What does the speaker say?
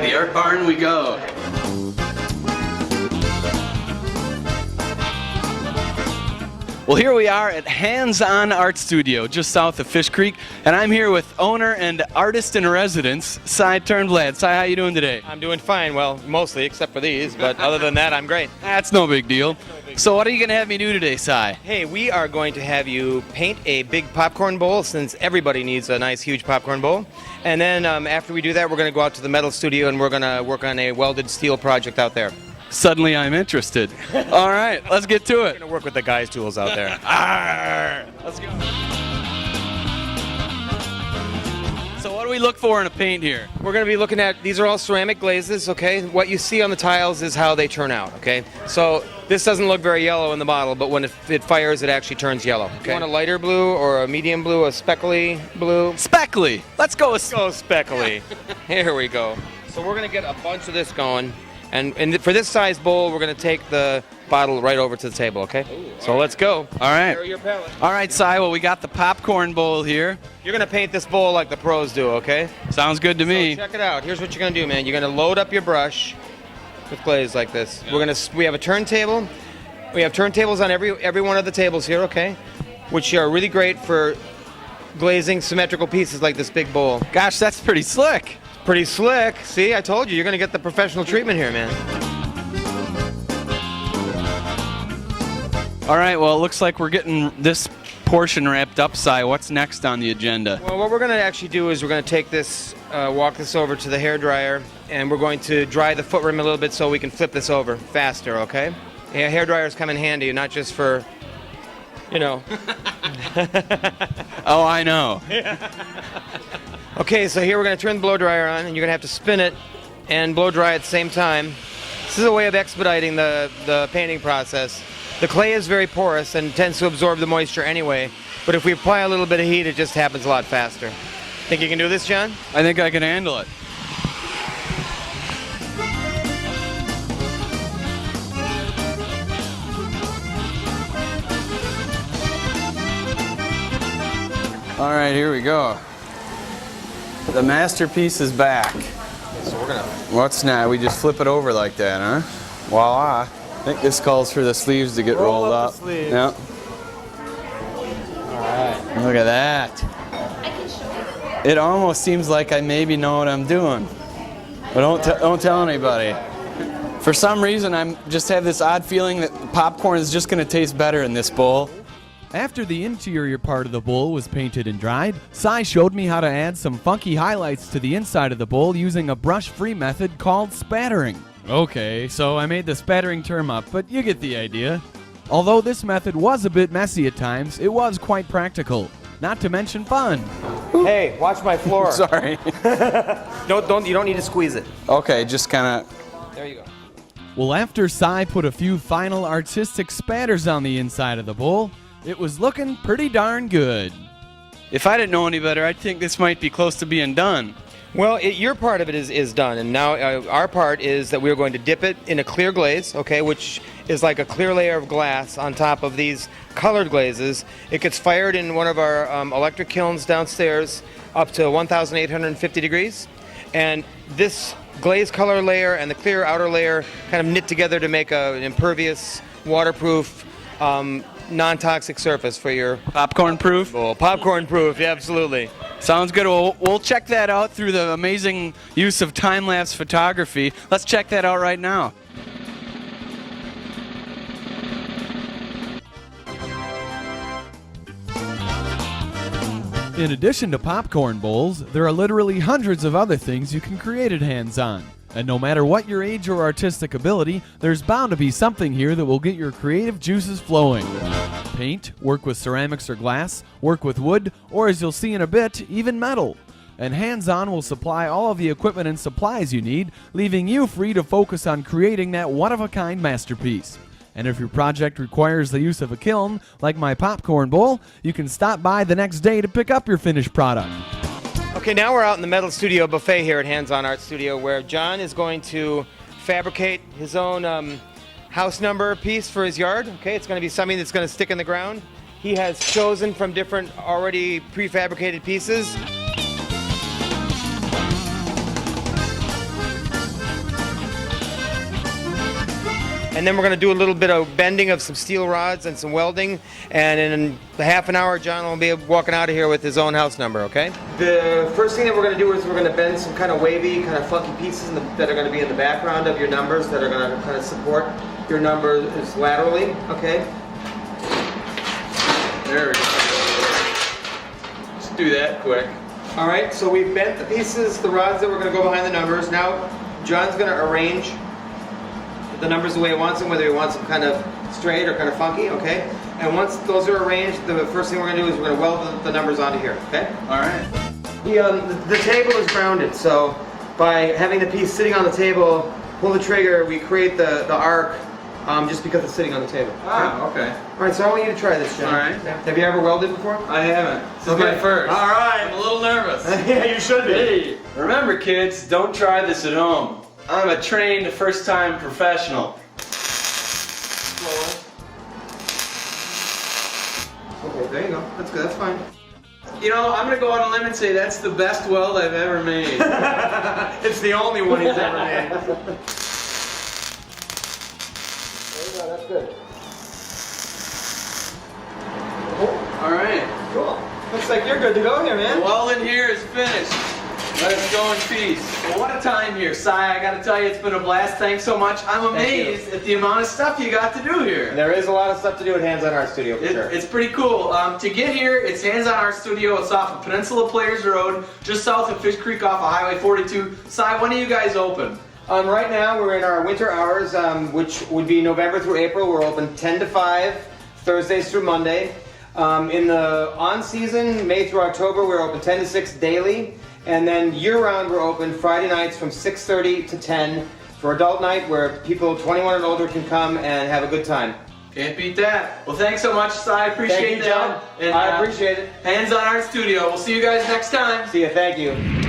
the art barn we go. Well, here we are at Hands On Art Studio, just south of Fish Creek, and I'm here with owner and artist in residence, Cy Turnblad. Cy, how you doing today? I'm doing fine, well, mostly, except for these, but other than that, I'm great. That's no big deal. So what are you going to have me do today, Cy? Hey, we are going to have you paint a big popcorn bowl, since everybody needs a nice, huge popcorn bowl. And then after we do that, we're going to go out to the metal studio, and we're going to work on a welded steel project out there. Suddenly I'm interested. All right, let's get to it. We're going to work with the guys' tools out there. Arr, let's go. So what do we look for in a paint here? We're going to be looking at, these are all ceramic glazes, okay? What you see on the tiles is how they turn out, okay? So this doesn't look very yellow in the bottle, but when it fires, it actually turns yellow. Okay. You want a lighter blue or a medium blue, a speckly blue? Speckly. Let's go with speckly. Here we go. So we're going to get a bunch of this going. And for this size bowl, we're going to take the bottle right over to the table, okay? Ooh, so let's go. All right. Here are your palette. All right, Cy, well, we got the popcorn bowl here. You're going to paint this bowl like the pros do, okay? Sounds good to me. So check it out. Here's what you're going to do, man. You're going to load up your brush with glaze like this. Yeah. We have a turntable. We have turntables on every one of the tables here, okay? Which are really great for glazing symmetrical pieces like this big bowl. Gosh, that's pretty slick. Pretty slick. See, I told you, you're going to get the professional treatment here, man. All right, well, it looks like we're getting this portion wrapped up, Cy. What's next on the agenda? Well, what we're going to actually do is we're going to take this, walk this over to the hairdryer, and we're going to dry the foot rim a little bit so we can flip this over faster, okay? Yeah, hairdryers come in handy, not just for, you know. Oh, I know. Okay, so here we're going to turn the blow dryer on, and you're going to have to spin it and blow dry at the same time. This is a way of expediting the painting process. The clay is very porous and tends to absorb the moisture anyway, but if we apply a little bit of heat, it just happens a lot faster. Think you can do this, John? I think I can handle it. All right, here we go. The masterpiece is back. So we're gonna. What's now? We just flip it over like that, huh? Voila. I think this calls for the sleeves to get rolled up. The sleeves. Yep. All right. Look at that. It almost seems like I maybe know what I'm doing, but don't tell anybody. For some reason, I just have this odd feeling that popcorn is just going to taste better in this bowl. After the interior part of the bowl was painted and dried, Cy showed me how to add some funky highlights to the inside of the bowl using a brush-free method called spattering. Okay, so I made the spattering term up, but you get the idea. Although this method was a bit messy at times, it was quite practical, not to mention fun. Hey, watch my floor. Sorry. You don't need to squeeze it. Okay, just kind of. There you go. Well, after Cy put a few final artistic spatters on the inside of the bowl, it was looking pretty darn good. If I didn't know any better, I'd think this might be close to being done. Well, your part of it is done, and now our part is that we're going to dip it in a clear glaze, okay, which is like a clear layer of glass on top of these colored glazes. It gets fired in one of our electric kilns downstairs up to 1,850 degrees, and this glaze color layer and the clear outer layer kind of knit together to make an impervious, waterproof, non-toxic surface for your Popcorn proof? popcorn proof, yeah, absolutely. Sounds good. We'll check that out through the amazing use of time-lapse photography. Let's check that out right now. In addition to popcorn bowls, there are literally hundreds of other things you can create at Hands On. And no matter what your age or artistic ability, there's bound to be something here that will get your creative juices flowing. Paint, work with ceramics or glass, work with wood, or as you'll see in a bit, even metal. And Hands On will supply all of the equipment and supplies you need, leaving you free to focus on creating that one-of-a-kind masterpiece. And if your project requires the use of a kiln, like my popcorn bowl, you can stop by the next day to pick up your finished product. Okay, now we're out in the metal studio buffet here at Hands On Art Studio, where John is going to fabricate his own house number piece for his yard. Okay, it's going to be something that's going to stick in the ground. He has chosen from different already prefabricated pieces. and then we're going to do a little bit of bending of some steel rods and some welding, and in a half an hour, John will be walking out of here with his own house number, okay? The first thing that we're going to do is we're going to bend some kind of wavy, kind of funky pieces that are going to be in the background of your numbers that are going to kind of support your numbers laterally, okay? There we go. Just do that quick. All right, so we've bent the pieces, the rods that we're going to go behind the numbers. Now, John's going to arrange the numbers the way he wants them, whether he wants them kind of straight or kind of funky, okay? And once those are arranged, the first thing we're going to do is we're going to weld the numbers onto here, okay? All right. The table is grounded, so by having the piece sitting on the table, pull the trigger, we create the arc just because it's sitting on the table. Ah, okay. All right, so I want you to try this, John. All right. Have you ever welded before? I haven't. This is my first. All right. I'm a little nervous. Yeah, you should be. Hey, remember kids, don't try this at home. I'm a trained first-time professional. Okay, there you go. That's good, that's fine. You know, I'm gonna go out on a limb and say that's the best weld I've ever made. It's the only one he's ever made. There you go, that's good. All right. Cool. Looks like you're good to go here, man. The welding here is finished. Let us go in peace. Well, what a time here, Si. I gotta tell you, it's been a blast. Thanks so much. I'm amazed at the amount of stuff you got to do here. There is a lot of stuff to do at Hands on Art Studio, for sure. It's pretty cool. To get here, it's Hands on Art Studio. It's off of Peninsula Players Road, just south of Fish Creek off of Highway 42. Si, when are you guys open? Right now, we're in our winter hours, which would be November through April. We're open 10 to 5, Thursdays through Monday. In the on-season, May through October, we're open 10 to 6 daily. And then year-round, we're open Friday nights from 6:30 to 10 for adult night, where people 21 and older can come and have a good time. Can't beat that. Well, thanks so much, Si. Appreciate Thank you, John. that. And, I appreciate it. Hands on Art Studio. We'll see you guys next time. See ya. Thank you.